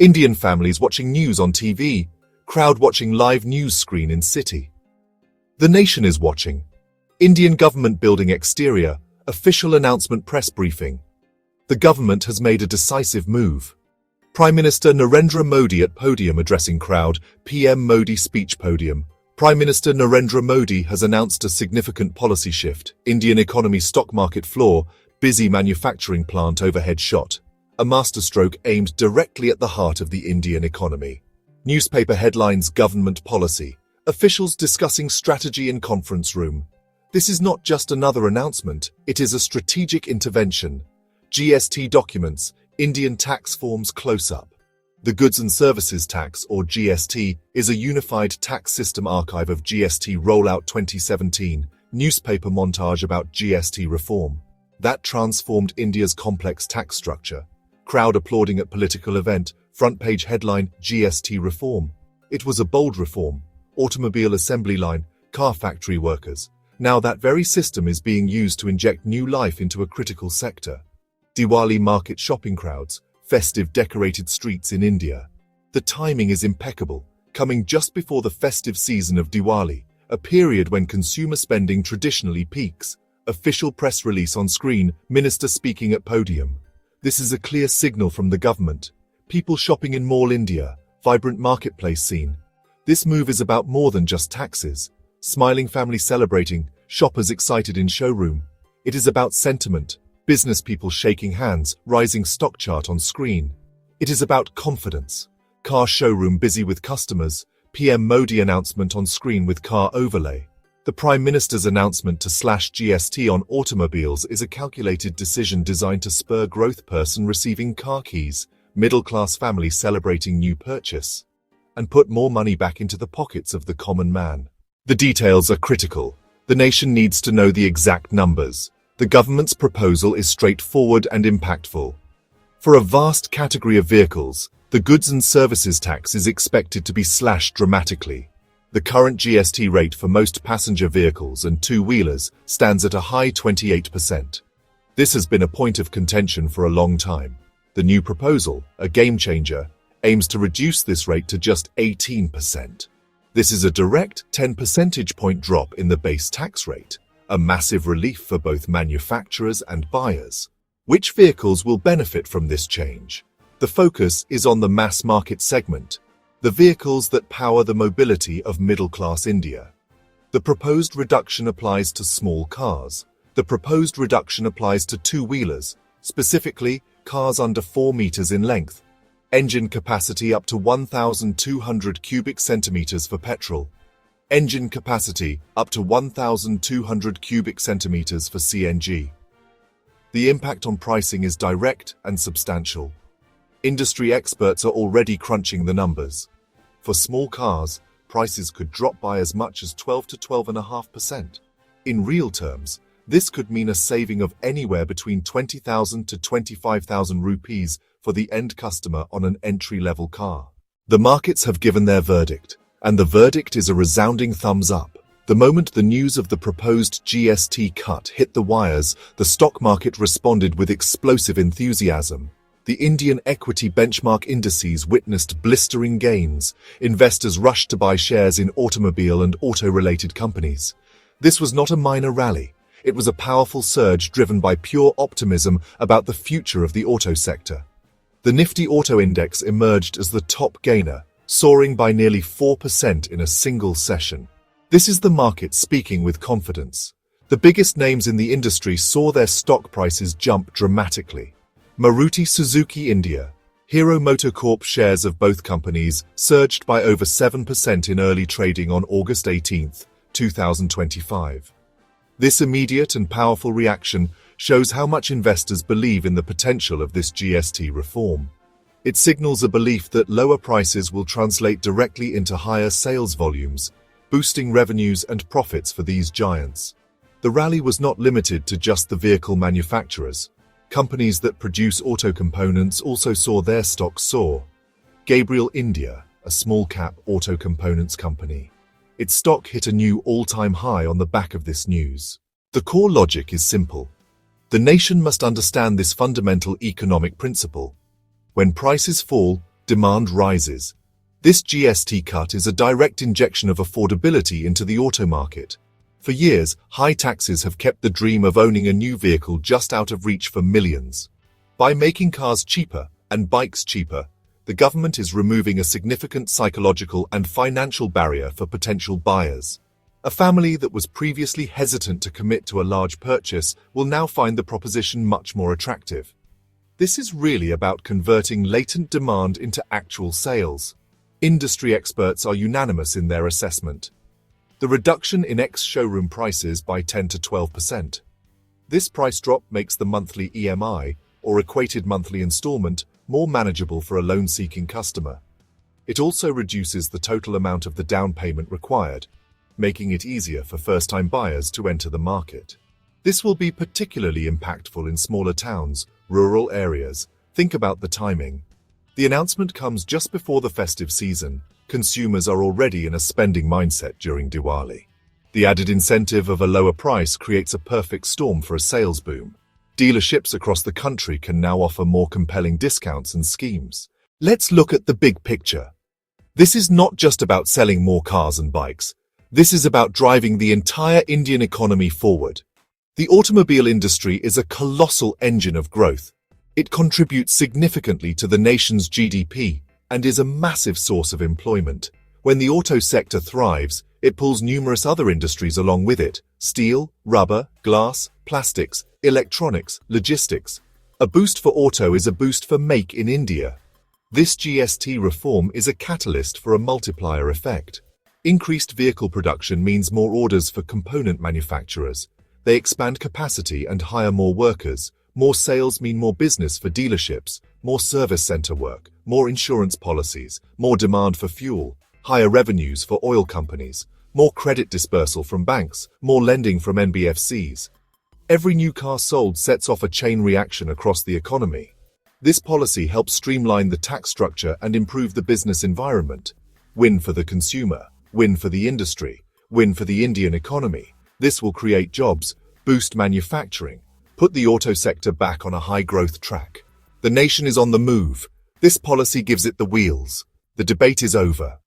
Indian families watching news on TV, crowd watching live news screen in city. The nation is watching. Indian government building exterior, official announcement press briefing. The government has made a decisive move. Prime Minister Narendra Modi at podium addressing crowd, PM Modi speech podium. Prime Minister Narendra Modi has announced a significant policy shift. Indian economy stock market floor, busy manufacturing plant overhead shot. A masterstroke aimed directly at the heart of the Indian economy. Newspaper headlines, government policy. Officials discussing strategy in conference room. This is not just another announcement, it is a strategic intervention. GST documents, Indian tax forms close-up. The Goods and Services Tax, or GST, is a unified tax system archive of GST rollout 2017, newspaper montage about GST reform. That transformed India's complex tax structure. Crowd applauding at political event, front page headline, GST reform. It was a bold reform. Automobile assembly line, car factory workers. Now that very system is being used to inject new life into a critical sector. Diwali market shopping crowds, festive decorated streets in India. The timing is impeccable, coming just before the festive season of Diwali, a period when consumer spending traditionally peaks. Official press release on screen, minister speaking at podium. This is a clear signal from the government. People shopping in Mall India, vibrant marketplace scene. This move is about more than just taxes. Smiling family celebrating, shoppers excited in showroom. It is about sentiment, business people shaking hands, rising stock chart on screen. It is about confidence. Car showroom busy with customers, PM Modi announcement on screen with car overlay. The Prime Minister's announcement to slash GST on automobiles is a calculated decision designed to spur growth. Person receiving car keys, middle-class family celebrating new purchase, and put more money back into the pockets of the common man. The details are critical. The nation needs to know the exact numbers. The government's proposal is straightforward and impactful. For a vast category of vehicles, the Goods and Services Tax is expected to be slashed dramatically. The current GST rate for most passenger vehicles and two-wheelers stands at a high 28%. This has been a point of contention for a long time. The new proposal, a game-changer, aims to reduce this rate to just 18%. This is a direct 10 percentage point drop in the base tax rate, a massive relief for both manufacturers and buyers. Which vehicles will benefit from this change? The focus is on the mass market segment, the vehicles that power the mobility of middle-class India. The proposed reduction applies to small cars. The proposed reduction applies to two-wheelers, specifically cars under 4 meters in length. Engine capacity up to 1,200 cubic centimeters for petrol. Engine capacity up to 1,200 cubic centimeters for CNG. The impact on pricing is direct and substantial. Industry experts are already crunching the numbers. For small cars, prices could drop by as much as 12 to 12.5%. In real terms, this could mean a saving of anywhere between 20,000 to 25,000 rupees for the end customer on an entry-level car. The markets have given their verdict, and the verdict is a resounding thumbs up. The moment the news of the proposed GST cut hit the wires, the stock market responded with explosive enthusiasm. The Indian equity benchmark indices witnessed blistering gains. Investors rushed to buy shares in automobile and auto-related companies. This was not a minor rally. It was a powerful surge driven by pure optimism about the future of the auto sector. The Nifty Auto Index emerged as the top gainer, soaring by nearly 4% in a single session. This is the market speaking with confidence. The biggest names in the industry saw their stock prices jump dramatically. Maruti Suzuki India, Hero MotoCorp shares of both companies surged by over 7% in early trading on August 18, 2025. This immediate and powerful reaction shows how much investors believe in the potential of this GST reform. It signals a belief that lower prices will translate directly into higher sales volumes, boosting revenues and profits for these giants. The rally was not limited to just the vehicle manufacturers. Companies that produce auto components also saw their stocks soar. Gabriel India, a small-cap auto components company. Its stock hit a new all-time high on the back of this news. The core logic is simple. The nation must understand this fundamental economic principle. When prices fall, demand rises. This GST cut is a direct injection of affordability into the auto market. For years, high taxes have kept the dream of owning a new vehicle just out of reach for millions. By making cars cheaper and bikes cheaper, the government is removing a significant psychological and financial barrier for potential buyers. A family that was previously hesitant to commit to a large purchase will now find the proposition much more attractive. This is really about converting latent demand into actual sales. Industry experts are unanimous in their assessment. The reduction in ex-showroom prices by 10 to 12%. This price drop makes the monthly EMI, or equated monthly installment, more manageable for a loan-seeking customer. It also reduces the total amount of the down payment required, making it easier for first-time buyers to enter the market. This will be particularly impactful in smaller towns, rural areas. Think about the timing. The announcement comes just before the festive season. Consumers are already in a spending mindset during Diwali. The added incentive of a lower price creates a perfect storm for a sales boom. Dealerships across the country can now offer more compelling discounts and schemes. Let's look at the big picture. This is not just about selling more cars and bikes. This is about driving the entire Indian economy forward. The automobile industry is a colossal engine of growth. It contributes significantly to the nation's GDP and is a massive source of employment. When the auto sector thrives, it pulls numerous other industries along with it: steel, rubber, glass, plastics, electronics, logistics. A boost for auto is a boost for Make in India. This GST reform is a catalyst for a multiplier effect. Increased vehicle production means more orders for component manufacturers. They expand capacity and hire more workers. More sales mean more business for dealerships, more service center work, more insurance policies, more demand for fuel, higher revenues for oil companies, more credit dispersal from banks, more lending from NBFCs. Every new car sold sets off a chain reaction across the economy. This policy helps streamline the tax structure and improve the business environment. Win for the consumer, win for the industry, win for the Indian economy. This will create jobs, boost manufacturing, put the auto sector back on a high-growth track. The nation is on the move. This policy gives it the wheels. The debate is over.